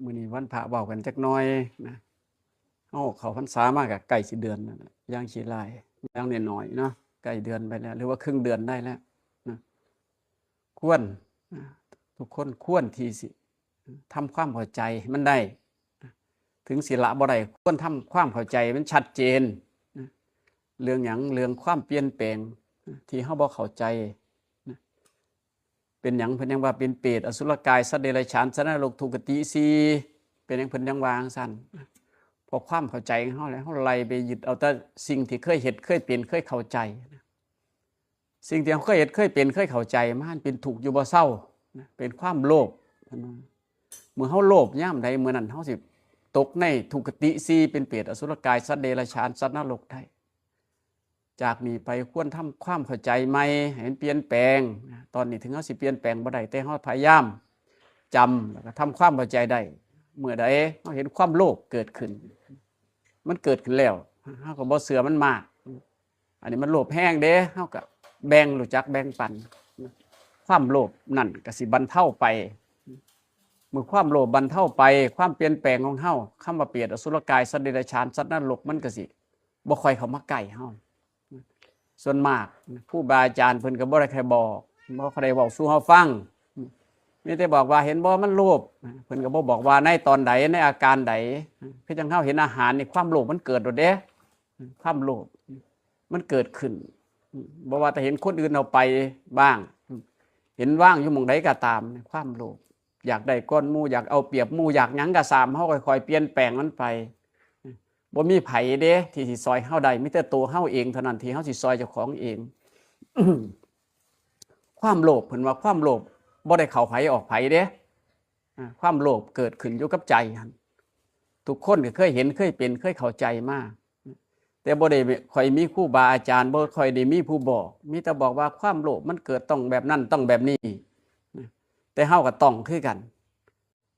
มื้อนี้วันพระเว้ากันจักหน่อยนะเฮาเข้าพรรษามาก็ใกล้สิเดือนแล้วนะอย่างสิหลายอย่างน้อยๆเนาะใกล้เดือนไปแล้วหรือว่าครึ่งเดือนได้แล้วนะควรนะทุกคนควรที่สิทำความเข้าใจให้มันได้นะถึงสิละบ่ได้ควรทำความเข้าใจมันชัดเจนนะเรื่องหยังเรื่องความเปลี่ยนแปลงที่เฮาบ่เข้าใจนะเป็นหยังเพิ่นยังว่าเป็นเปรตอสุรกายสัตว์เดรัจฉานสัตว์นรกทุกขติ4เป็นหยังเพิ่นยังว่าจังซั่นพอความเข้าใจของเฮาแล้วเฮาไล่ไปยึดเอาแต่สิ่งที่เคยเฮ็ดเคยเป็นเคยเข้าใจสิ่งที่เฮาเคยเฮ็ดเคยเป็นเคยเข้าใจมันเป็นทุกข์อยู่บ่เซาเป็นความโลภเมื่อเฮาโลภยามใดมื้อนั้นเฮาสิตกในทุกขติ4เป็นเปรตอสุรกายสัตว์เดรัจฉานสัตว์นรกได้จากนี้ไปควรทำความเข้าใจใหม่ให้มันเปลี่ยนแปลงตอนนี้ถึงเฮาสิเปลี่ยนแปลงบ่ได้แต่เฮาพยายามจำแล้วก็ทำความเข้าใจได้เมื่อใดเฮาเห็นความโลภเกิดขึ้นมันเกิดขึ้นแล้วเฮาก็บ่เชื่อมันมากอันนี้มันโลภแห้งเด้เฮาก็แบ่งรู้จักแบ่งปันความโลภนั่นก็สิบรรเทาไปเมื่อความโลภบรรเทาไปความเปลี่ยนแปลงของเฮาคำว่าเปรตอสุรกายสัตว์เดรัจฉานสัตว์นรกมันก็สิบ่ค่อยเข้ามาใกล้เฮาส่วนมากผู้บาอาจารย์เพิ่นก็บ่ได้ใครบอกบ่ได้เว้าสู่เฮาฟังมีแต่บอกว่าเห็นบ่มันโลภเพิ่นก็บ่บอกว่าในตอนใดในอาการใดคือจังเฮาเห็นอาหารนี่ความโลภมันเกิดโดดเด้ความโลภมันเกิดขึ้นบ่ว่าแต่เห็นคนอื่นเอาไปบ้างเห็นว่างอยู่หม้องใดก็ตามความโลภอยากได้ก้อนหมู่อยากเอาเปรียบหมู่อยากหยังก็ตามเฮาค่อยๆเปลี่ยนแปลงมันไปบ่มีไผเด้ที่สิซอยเฮาได้มีแต่ตัวเฮาเองเท่านั้นที่เฮาสิซอยเจ้าของเอง ความโลภเพิ่นว่าความโลภบ่ได้เข้าไผออกไผเด้ความโลภเกิดขึ้นอยู่กับใจหั่นทุกคนก็เคยเห็นเคยเป็นเคยเข้าใจมาแต่บ่ได้ค่อยมีครูบาอาจารย์บ่ค่อยได้มีผู้บอกมีแต่บอกว่าความโลภมันเกิดต้องแบบนั้นต้องแบบนี้แต่เฮาก็ต้องคือกัน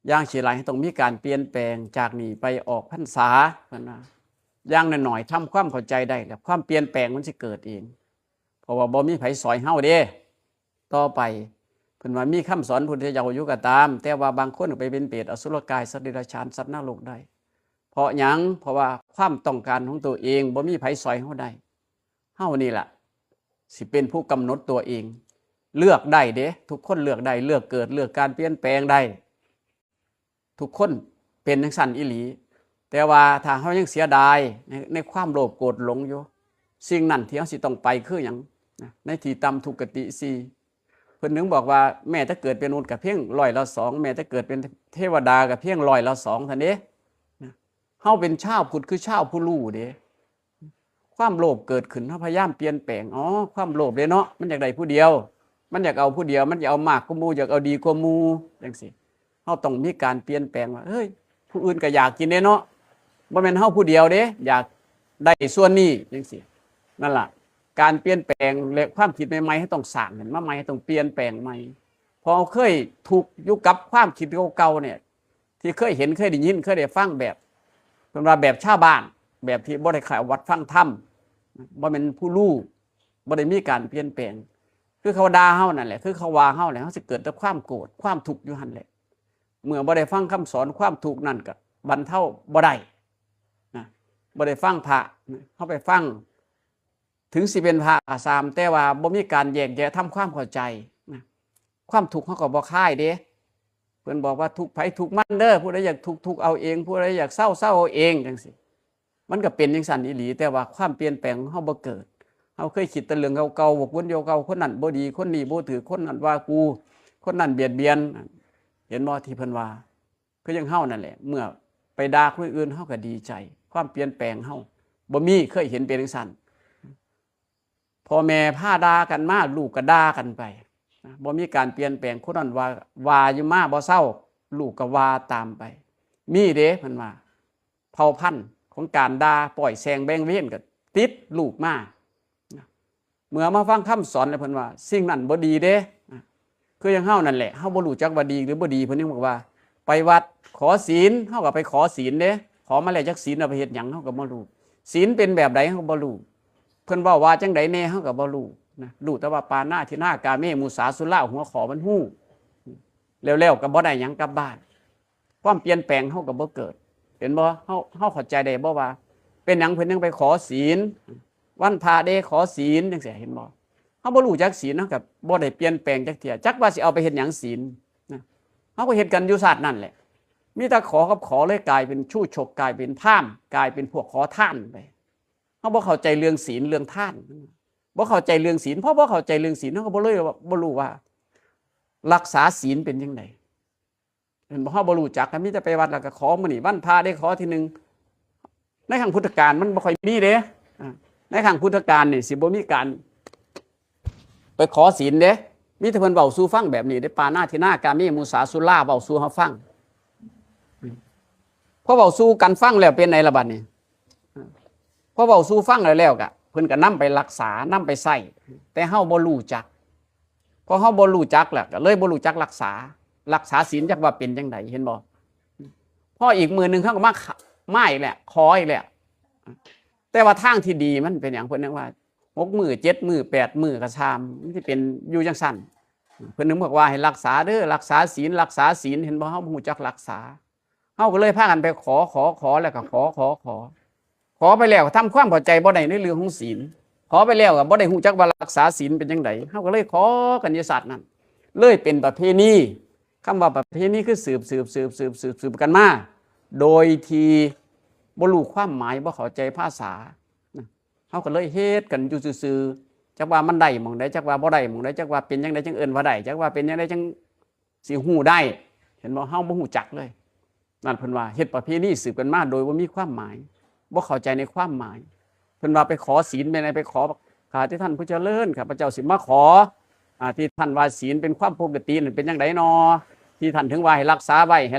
อย่างสิหลายต้องมีการเปลี่ยนแปลงจากนี้ไปออกพรรษาเพิ่นว่าอย่างน้อยๆทำความเข้าใจได้แล้วความเปลี่ยนแปลงมันสิเกิดเองเพราะว่าบ่มีไผสอนเฮาเด้ต่อไปเพิ่นว่ามีคำสอนพุทธเจ้าอยู่ก็ตามแต่ว่าบางคนไปเป็นเปรตอสุรกายสัตว์เดรัจฉานสัตว์นรกได้เพราะหยังเพราะว่าความต้องการของตัวเองบ่มีไผสอนเฮาได้เฮานี่ล่ะสิเป็นผู้กำหนดตัวเองเลือกได้เด้ทุกคนเลือกได้เลือกเกิดเลือกการเปลี่ยนแปลงได้ทุกคนเป็นจังซั่นอีหลีแต่ว่าถ้าเฮายังเสียดายในความโลภโกรธหลงอยู่สิ่งนั้นที่เฮาสิต้องไปคือหยังในที่ต่ำทุกขติ4เพิ่นนึงบอกว่าแม้ถ้าเกิดเป็นมนุษย์ก็เพียง2%แม้ถ้าเกิดเป็นเทวดาก็เพียง2%เท่านี้เฮาเป็นชาวพุทธคือชาวผู้รู้เด้ความโลภเกิดขึ้นเฮาพยายามเปลี่ยนแปลงความโลภเด้เนาะมันอยากได้ผู้เดียวมันอยากเอาผู้เดียวมันอยากเอามากกว่าหมู่อยากเอาดีกว่าหมู่จังซี่เฮาต้องมีการเปลี่ยนแปลงว่าเฮ้ยผู้อื่นก็อยากกินเด้เนาะบ่แม่นเฮาผู้เดียวเด้อยากได้ส่วนนี้จังซี่นั่นล่ะการเปลี่ยนแปลงและความคิดใหม่ๆให้ต้องสร้างขึ้นมาใหม่ให้ต้องเปลี่ยนแปลงใหม่พอเคยถูกอยู่กับความคิดเก่าๆเนี่ยที่เคยเห็นเคยได้ยินเคยได้ฟังแบบเพิ่นว่าแบบชาวบ้านแบบที่บ่ได้เข้าวัดฟังธรรมบ่แม่นผู้รู้บ่ได้มีการเปลี่ยนแปลงคือเขาด่าเฮานั่นแหละคือเขาว่าเฮาแหละเฮาสิเกิดแต่ความโกรธความทุกข์อยู่หั่นแหละเมื่อบ่ได้ฟังคำสอนความทุกข์นั่นก็บรรเทาบ่ได้นะบ่ได้ฟังพระเฮาไปฟังถึงสิเป็นพระก็ตามแต่ว่าบ่มีการแยกแยะทำความเข้าใจนะความทุกข์เฮาก็บ่คลายเด้เพิ่นบอกว่าทุกข์ไผทุกข์มันเด้อผู้ใดอยากทุกข์เอาเองผู้ใดอยากเศร้าเอาเองจังซี่มันก็เป็นจังซั่นอีหลีแต่ว่าความเปลี่ยนแปลงของเฮาบ่เกิดเฮาเคยคิดแต่เรื่องเก่าๆวกวนเก่าคนนั้นบ่ดีคนนี้บ่ถือคนนั้นว่ากูคนนั้นเบียดเบียนเห็นบ่ที่เพิ่นว่าคือจังเฮานั่นแหละเมื่อไปด่าคนอื่นเฮาก็ดีใจความเปลี่ยนแปลงเฮาบ่มีเคยเห็นเป็นจังซั่นพ่อแม่พาด่ากันมาลูกก็ด่ากันไปบ่มีการเปลี่ยนแปลงคนนั้นว่าอยู่มาบ่เศร้าลูกก็ว่าตามไปมีเด้เพิ่นว่าเผ่าพันธุ์ของการด่าปล่อยแซงแบ่งเว้นก็ติดลูกมาเมื่อมาฟังคำสอนแล้วเพิ่นว่าสิ่งนั้นบ่ดีเด้คืออย่างเฮานั่นแหละเฮาบ่รู้จักว่าดีหรือบ่ดีเพิ่นยังบอกว่าไปวัดขอศีลเฮาก็ไปขอศีลเด้ขอมาแล้วจักศีลเอาไปเฮ็ดหยังเฮาก็บ่รู้ศีลเป็นแบบใดเฮาก็บ่รู้เพิ่นเว้าว่าจังได๋แน่เฮาก็บ่รู้นะรู้แต่ว่าปานาทินากาเมมุสาสุราหัวขอมันฮู้แล้วๆก็บ่ได้หยังกลับบ้าน ความเปลี่ยนแปลงเฮาก็บ่เกิดเห็นบ่เฮาเข้าใจได้บ่ว่าเป็นหยังเพิ่นยังไปขอศีลวันพระเด้ขอศีลจังซี่เห็นบ่เฮาบ่รู้จักศีลเฮาก็บ่ได้เปลี่ยนแปลงจักเที่ยจักว่าสิเอาไปเฮ็ดหยังศีลนะเฮาก็เฮ็ดกันอยู่ชาตินั่นแหละมีแต่ขอกับขอเลยกลายเป็นชู้ฉกกลายเป็นพราหมณ์กลายเป็นพวกขอทานไปเฮาบ่เข้าใจเรื่องศีลเรื่องทานบ่เข้าใจเรื่องศีลเพราะบ่เข้าใจเรื่องศีลเฮาก็บ่เลยบ่รู้ว่ารักษาศีลเป็นจังได๋เห็นบ่เฮาบ่รู้จักมีแต่ไปวัดแล้วก็ขอมื้อนี้วันพระได้ขอทีนึงในครั้งพุทธกาลมันบ่ค่อยมีเด้ในครั้งพุทธกาลนี่สิบ่มีการไปขอศีลเด้มีแต่เพิ่นเว้าสู่ฟังแบบนี้เด้ปานาทินากามิมุสาสุราเว้าสู่เฮาฟังพอเว้าสู่กันฟังแล้วเป็นไงล่ะบัดนี้พอเว้าสู่ฟังแล้วก็เพิ่นก็นำไปรักษานำไปใช้แต่เฮาบ่รู้จักพอเฮาบ่รู้จักแล้วก็เลยบ่รู้จักรักษาศีลจักว่าเป็นจังไดเห็นบ่พออีกมื้อนึงเฮาก็มาอีกแหละขออีกแหละแต่ว่าทางที่ดีมันเป็นหยังเพิ่นนึกว่า6มื้อ7มื้อ8มื้อก็ชามมันสิเป็นอยู่จังซั่นเพิ่นนึกบอกว่าให้รักษาเด้อรักษาศีลเห็นบ่เฮาบ่รู้จักรักษาเฮาก็เลยพากันไปขอแล้วก็ขอไปแล้วทำความเข้าใจบ่ได้ในเรื่องของศีลขอไปแล้วก็บ่ได้รู้จักว่ารักษาศีลเป็นจังไดเฮาก็เลยขอกันอยู่ศาสตร์นั้นเลยเป็นประเพณีคำว่าประเพณีคือสืบกันมาโดยที่บ่รู้ความหมายบ่เข้าใจภาษาเฮาก็เลยเฮ็ดกันอยู่ซื่อๆจักว่ามันได้หม่องใดจักว่าบ่ได้หม่องใดจักว่าเป็นจังไดจังเอิ้นว่าได้จักว่าเป็นจังไดจังสิฮู้ได้เห็นบ่เฮาบ่ฮู้จักเลยนั่นเพิ่นว่าเฮ็ดประเพณีสืบกันมาโดยบ่มีความหมายบ่เข้าใจในความหมายเพิ่นว่าไปขอศีลไปขอข้าที่ท่านผู้เจริญข้าพเจ้าสิมาขอที่ท่านว่าศีลเป็นความปกตินั่นเป็นจังไดน้อที่ท่านถึงว่าให้รักษาไว้เ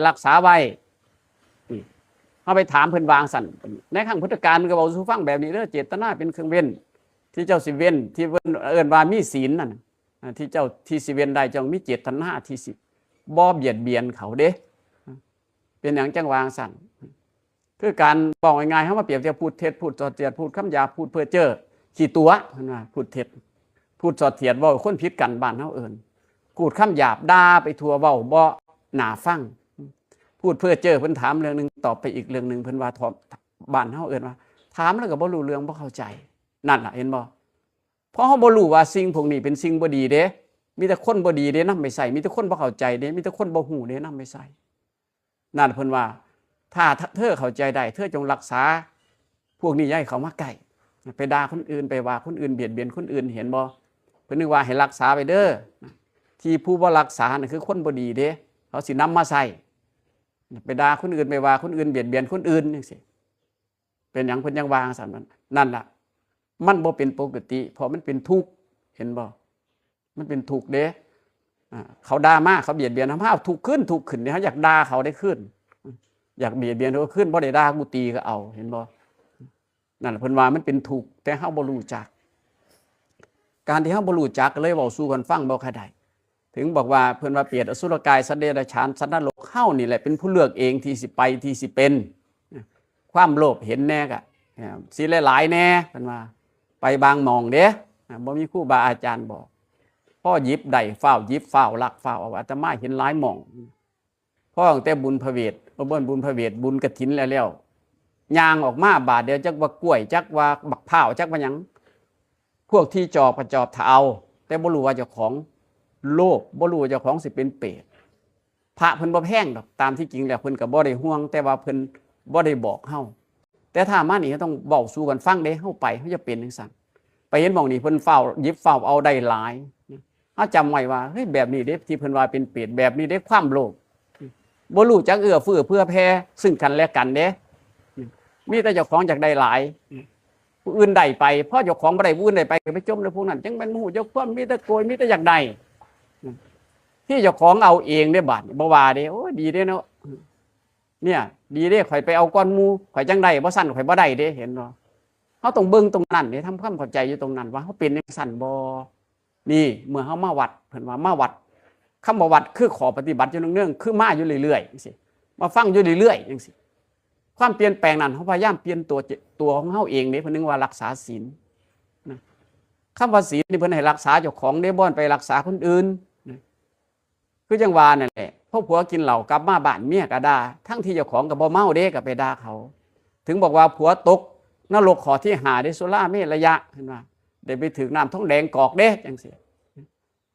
ฮาไปถามเพิ่นวางสั่นในครั้งพุทธกาลมันก็เว้าสู่ฟังแบบนี้เด้อเจตนาเป็นเครื่องเว้นที่เจ้าสิเว้นที่เอิ้นว่ามีศีลนั่นที่เจ้าที่สิเว้นได้จงมีเจตนาที่สิบ่เบียดเบียนเขาเด้เป็นหยังจังวางสั่นคือการบอกง่ายๆเฮามาเปรียบเทียบพูดเท็จพูดส่อเสียดพูดคำหยาบพูดเพ้อเจ้อขี้ตัวเพิ่นว่าพูดเท็จพูดส่อเสียดเว้าคนผิดกันบ้านเฮาเอิ้นพูดคำหยาบด่าไปทั่วเว้าบ่น่าฟังพูดเพ้อเจ้อเพิ่นถามเรื่องนึงตอบไปอีกเรื่องนึงเพิ่นว่าบ้านเฮาเอิ้นว่าถามแล้วก็บ่รู้เรื่องบ่เข้าใจนั่นล่ะเห็นบ่เพราะเฮาบ่รู้ว่าสิ่งพวกนี้เป็นสิ่งบ่ดีเด้มีแต่คนบ่ดีเด้นำไปใส่มีแต่คนบ่เข้าใจเด้มีแต่คนบ่ฮู้เด้นำไปใส่นั่นเพิ่นว่าถ้าเธอเข้าใจได้เธอจงรักษาพวกนี้อย่าให้เขามาใกล้ไปด่าคนอื่นไปว่าคนอื่นเบียดเบียนคนอื่นเห็นบ่เพิ่นนึกว่าให้รักษาไปเด้อที่ผู้บ่รักษานั่นคือคนบ่ดีเด้เขาสินำมาใส่ไปด่าคนอื่นไปว่าคนอื่นเบียดเบียนคนอื่นจังซี่เป็นหยังเพิ่นยังวางซั่นนั่นล่ะมันบ่เป็นปกติเพราะมันเป็นทุกข์เห็นบ่มันเป็นทุกข์เด้เขาด่ามาเขาเบียดเบียนทำให้ทุกข์ขึ้นเนี่ยเขาอยากด่าเขาได้ขึ้นอยากเบียดเบียนเขาขึ้นบ่ได้ด่ากูตีก็เอาเห็นบ่นั่นเพิ่นว่ามันเป็นทุกข์แต่เฮาบ่รู้จักการที่เฮาบ่รู้จักก็เลยเว้าสู่กันฟังบ่ค่อยได้ถึงบอกว่าเพิ่นว่าเปรียบอสุรกายสัตว์เดรัจฉานสัตว์นรกเฮานี่แหละเป็นผู้เลือกเองที่สิไปที่สิเป็นความโลภเห็นแน่ก็สิหลายๆแน่เพิ่นว่าไปบางหม่องเด้บ่มีครูบาอาจารย์บอกพ่อหยิบได้ฝ้าวหยิบฝ้าวลักฝ้าวเอาอาตมาเห็นหลายหม่องพ่อตั้งแต่บุญพระเวทบุญพระเวทบุญกฐินแล้วย่างออกมาบาทเดียวจักว่ากล้วยจักว่าบักพร้าวจักว่าหยังพวกที่จอบก็จอบถ้าเอาแต่บ่รู้ว่าเจ้าของโลภบ่รู้ว่าเจ้าของสิเป็นเปรตพระเพิ่นบ่แพงดอกตามที่จริงแล้วเพิ่นก็บ่ได้ห่วงแต่ว่าเพิ่นบ่ได้บอกเฮาแต่ถ้ามานี่ต้องเว้าสู่กันฟังเด้เฮาไปเฮาจะเป็นจังซั่นไปเห็นหม่องนี้เพิ่นฝ้าวหยิบฝ้าวเอาได้หลายเฮาจำไว้ว่าเฮ้ยแบบนี้เด้ที่เพิ่นว่าเป็นเปรตแบบนี้เด้ความโลภบ่รู้จักเอื้อเฟื้อเพื่อแผ่ซึ่งกันและกันเด้มีแต่เจ้าของอยากได้หลายผู้อื่นได้ไปเพราะเจ้าของบ่ได้ผู้อื่นได้ไปก็ไปจมในพวกนั้นจังเป็นฮู้เจ้าความมีแต่โกยมีแต่อยากได้ที่เจ้าของเอาเองได้บาดบ่ว่าเด้โอ้ดีเด้เนาะเนี่ยดีเด้ข่อยไปเอาก้อนหมู่ข่อยจังได้บ่สั่นข่อยบ่ได้เด้เห็นบ่เฮาต้องเบิ่งตรงนั้นเด้ทำความเข้าใจอยู่ตรงนั้นว่าเฮาเป็นจังซั่นบ่นี่เมื่อเฮามาวัดเพิ่นว่ามาวัดคำว่าวัดคือขอปฏิบัติอยู่เนื่องๆคือมาอยู่เรื่อยๆจังซี่มาฟังอยู่เรื่อยๆจังซี่ความเปลี่ยนแปลงนั้นเฮาพยายามเปลี่ยนตัวของเฮาเองเด้เพิ่นนึกว่ารักษาศีลนะคำว่าศีลนี่เพิ่นให้รักษาเจ้าของเด้บ่อนไปรักษาคนอื่นนะคือจังว่านั่นแหละ พวกผัวกินเหล้ากลับมาบ้านเมียก็ด่าทั้งที่เจ้าของก็บ่เมาเด้ก็ไปด่าเขาถึงบอกว่าผัวตกนรกขอที่หาได้สุราเมรยะเห็นว่าได้ไปถึงน้ำท้องแดงกอกเด้จังซี่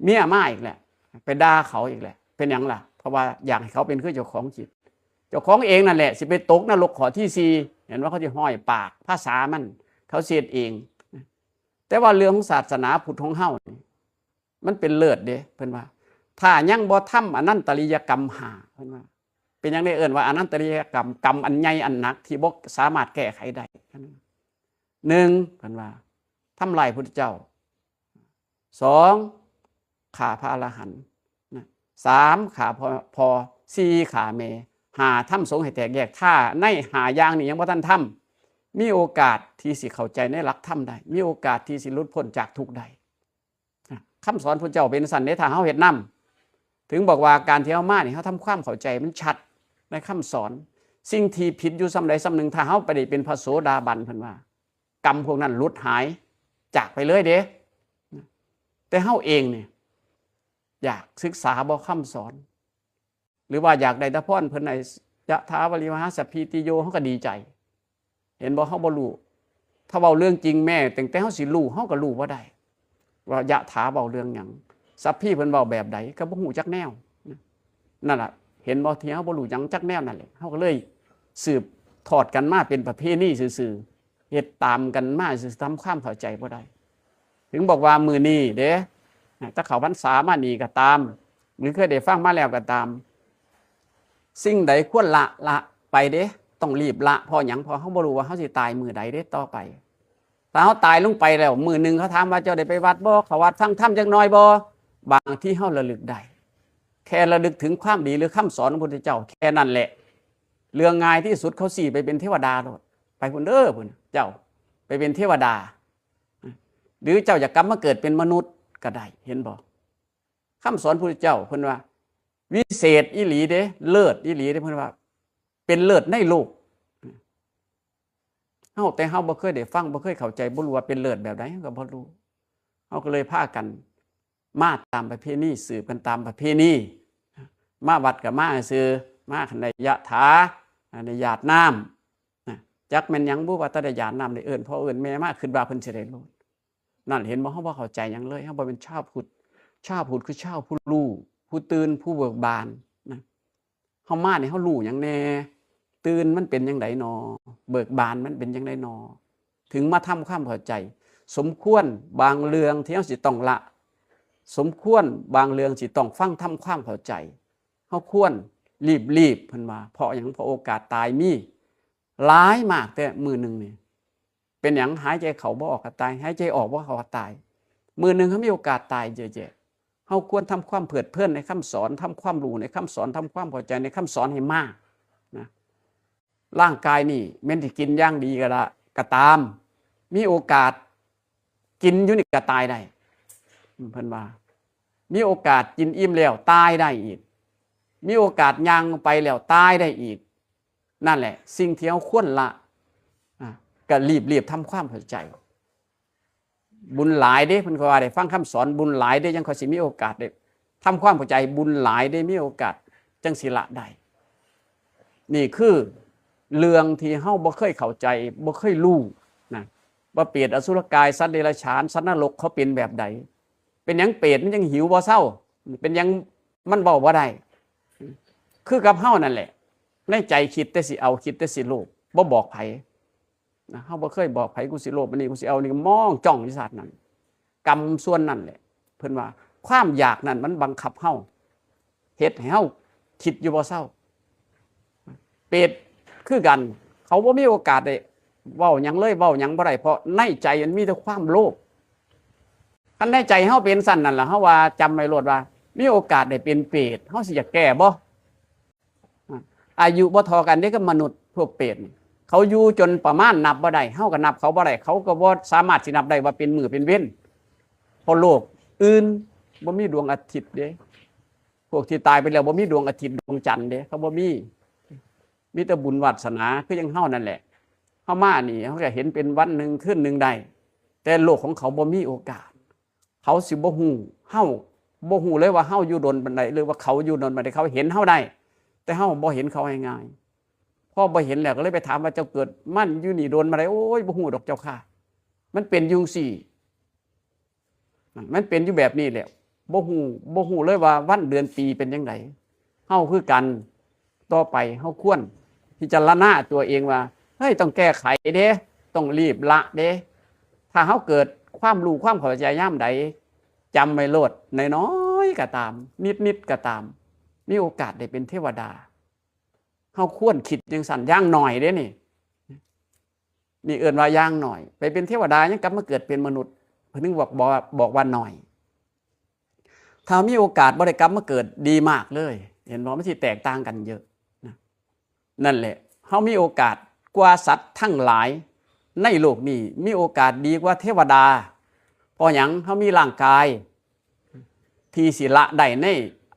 เมียมาอีกแหละไปด่าเขาอีกแหละเป็นหยังล่ะเพราะว่าอยากให้เขาเป็นคือเจ้าของจิตเจ้าของเองนั่นแหละสิไปตกนรกขอที่สี่เห็นว่าเขาจะห้อยปากภาษามันเขาเสียดเองแต่ว่าเรื่องของศาสนาพุทธของเฮามันเป็นเลิศเด้เพิ่นว่าถ้ายังบ่ทำอนันตริยกรรมหาเพิ่นว่าเป็นยังได้เอิ้นว่าอนันตริยกรรมกรรมอันใหญ่อันหนักที่บ่สามารถแก้ไขได้1เพิ่นว่าทำลายพุทธเจ้า2ฆ่าพระอรหันต์3ฆ่าพอ4ฆ่าแม่5ทำสงฆ์ให้แตกแยกถ้าใน5อย่างนี้ยังบ่ทันทำมีโอกาสที่สิเข้าใจในหลักธรรมได้มีโอกาสที่สิหลุดพ้นจากทุกข์ได้คำสอนพระเจ้าเป็นสันเดถ้าเฮาเฮ็ดนำถึงบอกว่าการที่เฮามานี่เฮาทำความเข้าใจมันชัดในคำสอนสิ่งที่ผิดอยู่ซ้ำใดซ้ำหนึ่งถ้าเฮาไปได้เป็นพระโสดาบันเพิ่นว่ากรรมพวกนั้นหลุดหายจากไปเลยเด้แต่เฮาเองเนี่ยอยากศึกษาบ่คำสอนหรือว่าอยากได้ตะพรเพิ่นในยะถาวริมหาสัพพีติโยเฮาก็ดีใจเห็นบ่เฮาบ่รู้ถ้าเว้าเรื่องจริงแม่ตั้งแต่เฮาสิรู้เฮาก็รู้บ่ได้ว่ายะถาเว้าเรื่องหยังสัพพีเพิ่นเว้าแบบใดก็บ่ฮู้จักแนวนั่นล่ะเห็นบ่ที่เฮาบ่รู้หยังจักแนวนั่นแหละเฮาก็เลยสืบทอดกันมาเป็นประเพณีซื่อๆเฮ็ดตามกันมาซื่อทำความเข้าใจบ่ได้ถึงบอกว่ามื้อนี้เด้ถ้าเข้าพรรษามานี่ก็ตามหรือเคยได้ฟังมาแล้วก็ตามสิ่งใดควรละไปเด้ต้องรีบละเพราะหยังเพราะเฮาบ่รู้ว่าเฮาสิตายมื้อใดเด้ต่อไปถ้าเฮาตายลงไปแล้วมื้อนึงเขาถามว่าเจ้าได้ไปวัดบ่เข้าวัดฟังธรรมจักหน่อยบ่บางที่เฮาระลึกได้แค่ระลึกถึงความดีหรือคำสอนของพระพุทธเจ้าแค่นั้นแหละเรื่องง่ายที่สุดเขาสิไปเป็นเทวดาโลดไปพุ่นเด้อพุ่นเจ้าไปเป็นเทวดาหรือเจ้าอยากกลับมาเกิดเป็นมนุษย์ก็ได้เห็นบ่คำสอนพระพุทธเจ้าเพิ่นว่าวิเศษอีหลีเด้เลิศอีหลีเด้เพิ่นว่าเป็นเลิศในโลกเฮาแต่เฮาบ่เคยได้ฟังบ่เคยเข้าใจบ่รู้ว่าเป็นเลิศแบบใดก็บ่รู้เฮาก็เลยพากันมาตามประเพณีสืบกันตามประเพณีมาวัดก็มาซื่อมาในยะถาในญาติน้ำจักแม่นหยังบ่ว่าแต่ได้ญาติน้ำได้เอิ้นพ่อเอิ้นแม่มาขึ้นว่าเพิ่นสิได้รู้นั่นเห็นบ่เฮาบ่เข้าใจหยังเลยเฮาบ่เป็นชาวพุทธชาวพุทธคือชาวผู้รู้ผู้ตื่นผู้เบิกบานนะเฮามานี่เฮารู้หยังแน่ตื่นมันเป็นจังได๋นอเบิกบานมันเป็นจังได๋นอถึงมาทำความเข้าใจสมควรบางเรื่องที่เฮาสิต้องละสมควรบางเรื่องสิต้องฟังทำความเข้าใจเฮาควรรีบเพิ่นว่าเพราะหยังเพราะโอกาสตายมีหลายมากแต่มื้อนึงนี่เป็นหยังหายใจเข้าบ่ออกก็ตายหายใจออกบ่เข้าก็ตายมื้อนึงเฮามีโอกาสตายเยอะแยะเฮาควรทำความเพลิดเพลินในคำสอนทำความรู้ในคำสอนทำความเข้าใจในคำสอนให้มากนะร่างกายนี่แม้นสิกินอย่างดีก็ตามมีโอกาสกินอยู่นี่ก็ตายได้เพิ่นว่ามีโอกาสกินอิ่มแล้วตายได้อีกมีโอกาสย่างไปแล้วตายได้อีกนั่นแหละสิ่งที่เฮาควรละก็รีบทำความเข้าใจบุญหลายเด้เพิ่นก็ว่าได้ฟังคำสอนบุญหลายเด้ยังค่อยสิมีโอกาสได้ทำความเข้าใจบุญหลายได้มีโอกาสจังสิละได้นี่คือเรื่องที่เฮาบ่เคยเข้าใจบ่เคยรู้นะว่าเปรตอสุรกายสัตว์เดรัจฉานสัตว์นรกเขาเป็นแบบใดเป็นหยังเปรตมันยังหิวบ่เศร้าเป็นหยังมันเว้าบ่ได้คือกับเฮานั่นแหละในใจคิดแต่สิเอาคิดแต่สิโลภบ่บอกไผนะเฮาบ่เคยบอกไผกูสิโลภอันนี้กูสิเอานี่มองจ้องอยู่ซาดนั้นกรรมส่วนนั้นแหละเพิ่นว่าความอยากนั้นมันบังคับเฮาเฮ็ดให้เฮาคิดอยู่บ่เศร้าเปรตคือกันเขาบ่มีโอกาสได้เว้าหยังเลยเว้าหยังบ่ได้เพราะในใจมันมีแต่ความโลภคันในใจเฮาเป็นสั่นนั่นล่ะเฮาว่าจำไว้โลดว่ามีโอกาสได้เป็นเปรตเฮาสิอยากแก้บ่อายุบ่เท่ากันเด้กับมนุษย์พวกเปรตเขาอยู่จนประมาณนับบ่ได้เฮาก็นับเขาบ่ได้เขาก็บ่สามารถสินับได้ว่าเป็นมื้อเป็นเว้นเพราะโลกอื่นบ่มีดวงอาทิตย์เด้พวกที่ตายไปแล้วบ่มีดวงอาทิตย์ดวงจันทร์เด้เขาบ่มีแต่บุญวาสนาคือยังเฮานั่นแหละเฮามานี่เฮาก็เห็นเป็นวันนึงคืนนึงได้แต่โลกของเขาบ่มีโอกาสเขาสิบ่ฮู้เฮา บ่ฮู้เลยว่าเฮาอยู่ดนบันไดหรือว่าเขาอยู่ดนบันไดเขาเห็นเฮาได้แต่เฮาบ่เห็นเขาง่ายๆพอบ่เห็นแล้วก็เลยไปถามว่าเจ้าเกิดมั่นอยู่นี่โดนบันไดโอ้ยบ่ฮู้ดอกเจ้าค่ะมันเป็นยุงสี่มันเป็นอยู่แบบนี้แหละบ่ฮู้เลยว่าวันเดือนปีเป็นจังไดเฮาคือกันต่อไปเฮาควรพิจารณาตัวเองว่าเฮ้ยต้องแก้ไขเด้ต้องรีบละเด้ถ้าเฮาเกิดความรู้ความเข้าใจยามใดจำไว้โลดน้อยๆก็ตามนิดๆก็ตามมีโอกาสได้เป็นเทวดาเฮาควรคิดจังสั่นอย่างหน่อยเด้นี่เอิ้นว่าอย่างหน่อยไปเป็นเทวดายังกลับมาเกิดเป็นมนุษย์เพิ่นถึงบอกว่าหน่อยถ้ามีโอกาสบ่ได้กลับมาเกิดดีมากเลยเห็นบ่มันสิแตกต่างกันเยอะนั่นแหละเฮามีโอกาสกว่าสัตว์ทั้งหลายในโลกนี้มีโอกาสดีกว่าเทวดาเพราะหยังเฮามีร่างกายที่สิละได้ใน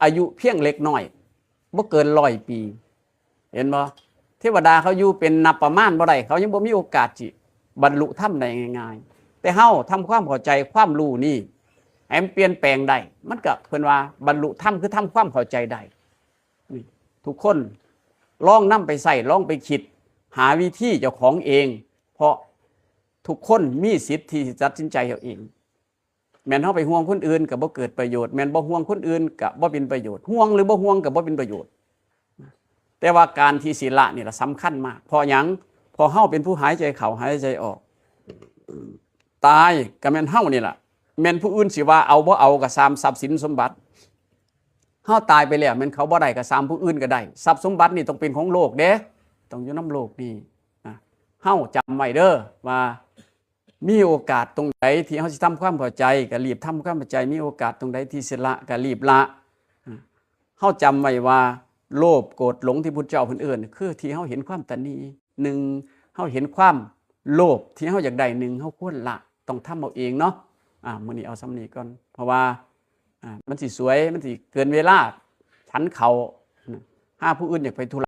อายุเพียงเล็กน้อยบ่เกิน100 ปีเห็นบ่เทวดาเขาอยู่เป็นนับประมาณบ่ได้เขายังบ่มีโอกาสสิบรรลุธรรมได้ง่ายๆแต่เฮาทำความเข้าใจความรู้นี่ให้มันเปลี่ยนแปลงได้มันก็เพิ่นว่าบรรลุธรรมคือทำความเข้าใจได้นี่ทุกคนลองนำไปใส่ลองไปคิดหาวิธีเจ้าของเองเพราะทุกคนมีสิทธิ์ที่จะตัดสินใจเอาเองแม่นเฮาไปห่วงคนอื่นก็บ่เกิดประโยชน์แม่นบ่ห่วงคนอื่นก็บ่เป็นประโยชน์ห่วงหรือบ่ห่วงก็บ่เป็นประโยชน์แต่ว่าการที่ศีละนี่ล่ะสำคัญมากเพราะหยังพอเฮาเป็นผู้หายใจเข้าหายใจออกตายก็แม่นเฮานี่ล่ะแม่นผู้อื่นสิว่าเอาบ่เอาก็ตามทรัพย์สินสมบัติเฮาตายไปแล้วแม่นเขาบ่ได้ก็ตามผู้อื่นก็ได้ทรัพย์สมบัตินี่ต้องเป็นของโลกเด้ต้องอยู่นำโลกนี่นะเฮาจำไว้เด้อว่ามีโอกาสตรงไหนที่เฮาสิทำความเข้าใจก็รีบทำความเข้าใจมีโอกาสตรงไหนที่สิละก็รีบละเฮาจำไว้ว่าโลภโกรธหลงที่พุทธเจ้าเพิ่นเอิ้นคือที่เฮาเห็นความตนี1เฮาเห็นความโลภที่เฮาอยากได้1เฮาควรละต้องทำเอาเองเนาะมื้อนี้เอาซ้ำนี้ก่อนเพราะว่ามันสิสวยมันสิเกินเวลาฉันเขาหาผู้อื่นอยากไปธุระ